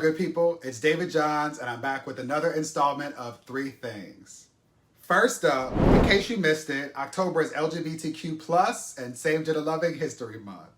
good people? It's David Johns, and I'm back with another installment of Three Things. First up, in case you missed it, October is LGBTQ plus and Same Gender Loving History Month.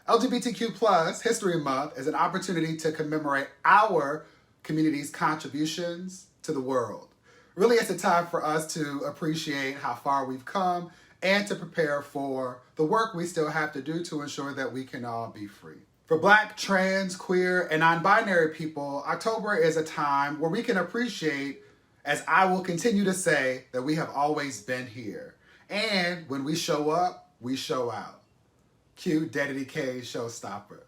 LGBTQ plus History Month is an opportunity to commemorate our community's contributions to the world. Really, it's a time for us to appreciate how far we've come and to prepare for the work we still have to do to ensure that we can all be free. For Black, trans, queer, and non-binary people, October is a time where we can appreciate, as I will continue to say, that we have always been here. And when we show up, we show out. Cue Daddy K showstopper.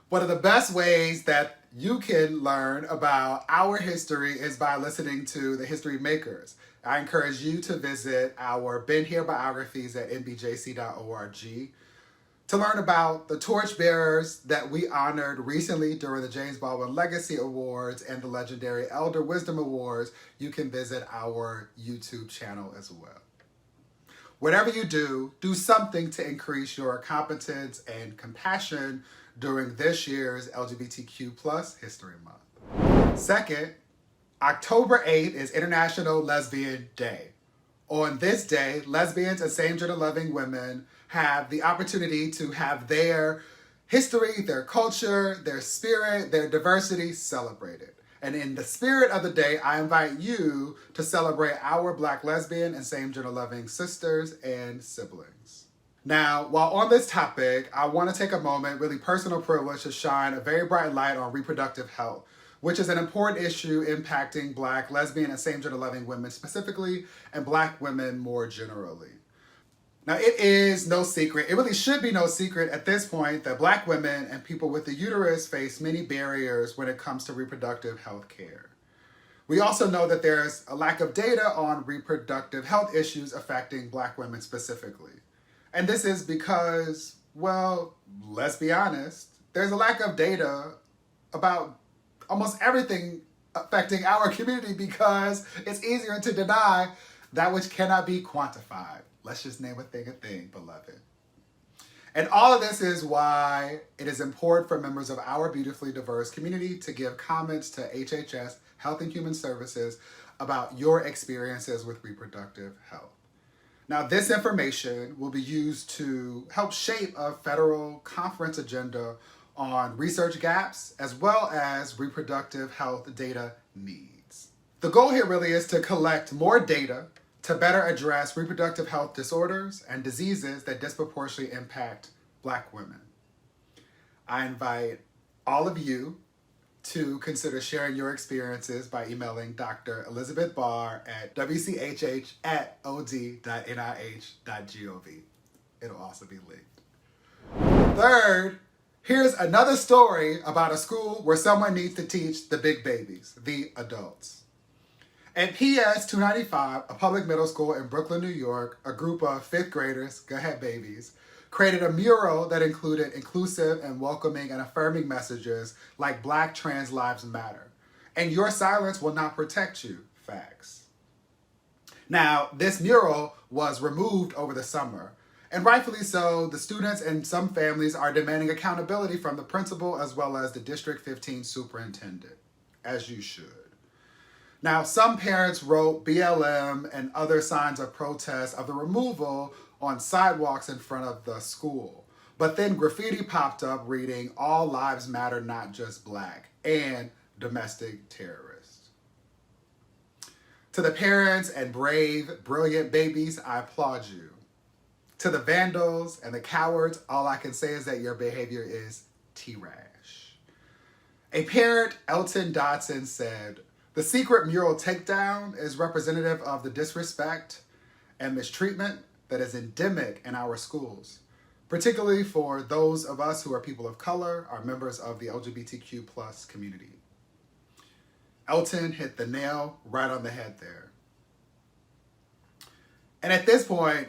One of the best ways that you can learn about our history is by listening to the history makers. I encourage you to visit our Been Here biographies at nbjc.org to learn about the torchbearers that we honored recently during the James Baldwin Legacy Awards and the legendary Elder Wisdom Awards. You can visit our YouTube channel as well. Whatever you do, do something to increase your competence and compassion during this year's LGBTQ plus History Month. Second, October 8th is International Lesbian Day. On this day, lesbians and same-gender loving women have the opportunity to have their history, their culture, their spirit, their diversity celebrated. And in the spirit of the day, I invite you to celebrate our Black lesbian and same-gender loving sisters and siblings. Now, while on this topic, I want to take a moment, really personal privilege, to shine a very bright light on reproductive health, which is an important issue impacting Black, lesbian, and same-gender loving women specifically, and Black women more generally. Now, it is no secret, it really should be no secret at this point, that Black women and people with the uterus face many barriers when it comes to reproductive health care. We also know that there's a lack of data on reproductive health issues affecting Black women specifically. And this is because, well, let's be honest, there's a lack of data about almost everything affecting our community because it's easier to deny that which cannot be quantified. Let's just name a thing, beloved. And all of this is why it is important for members of our beautifully diverse community to give comments to HHS, Health and Human Services, about your experiences with reproductive health. Now, this information will be used to help shape a federal conference agenda on research gaps as well as reproductive health data needs. The goal here really is to collect more data to better address reproductive health disorders and diseases that disproportionately impact Black women. I invite all of you to consider sharing your experiences by emailing Dr. Elizabeth Barr at wchh@od.nih.gov. It'll also be linked. Third, here's another story about a school where someone needs to teach the big babies, the adults. At PS 295, a public middle school in Brooklyn, New York, a group of fifth graders, go ahead babies, created a mural that included inclusive and welcoming and affirming messages like Black trans lives matter. And your silence will not protect you, facts. Now, this mural was removed over the summer, and rightfully so. The students and some families are demanding accountability from the principal as well as the District 15 superintendent, as you should. Now, some parents wrote BLM and other signs of protest of the removal on sidewalks in front of the school. But then graffiti popped up reading, "All lives matter, not just Black," and "domestic terrorists." To the parents and brave, brilliant babies, I applaud you. To the vandals and the cowards, all I can say is that your behavior is T-rash. A parent, Elton Dodson, said, "The secret mural takedown is representative of the disrespect and mistreatment that is endemic in our schools, particularly for those of us who are people of color, are members of the LGBTQ plus community." Elton hit the nail right on the head there. And at this point,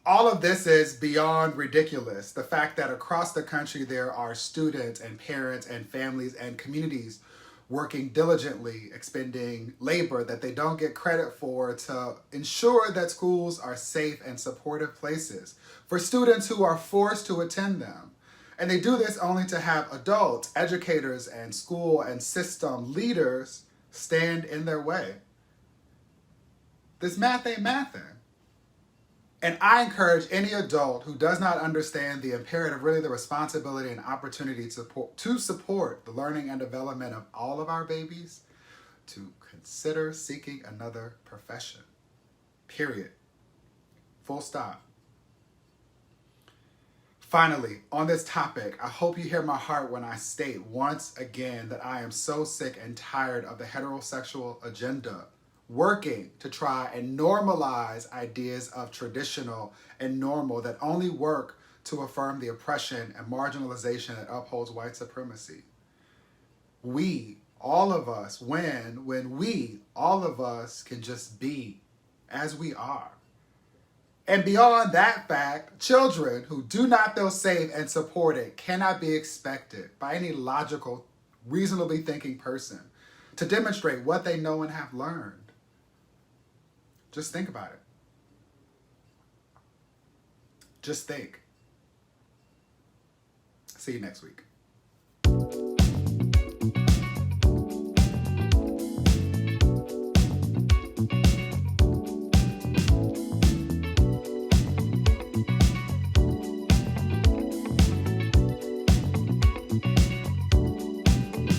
all of this is beyond ridiculous. The fact that across the country there are students and parents and families and communities working diligently, expending labor that they don't get credit for to ensure that schools are safe and supportive places for students who are forced to attend them. And they do this only to have adults, educators, and school and system leaders stand in their way. This math ain't mathin'. And I encourage any adult who does not understand the imperative, really the responsibility and opportunity to support the learning and development of all of our babies to consider seeking another profession. Period. Full stop. Finally, on this topic, I hope you hear my heart when I state once again that I am so sick and tired of the heterosexual agenda working to try and normalize ideas of traditional and normal that only work to affirm the oppression and marginalization that upholds white supremacy. We, all of us, when we, all of us, can just be as we are. And beyond that fact, children who do not feel safe and supported cannot be expected by any logical, reasonably thinking person to demonstrate what they know and have learned. Just think about it. Just think. See you next week.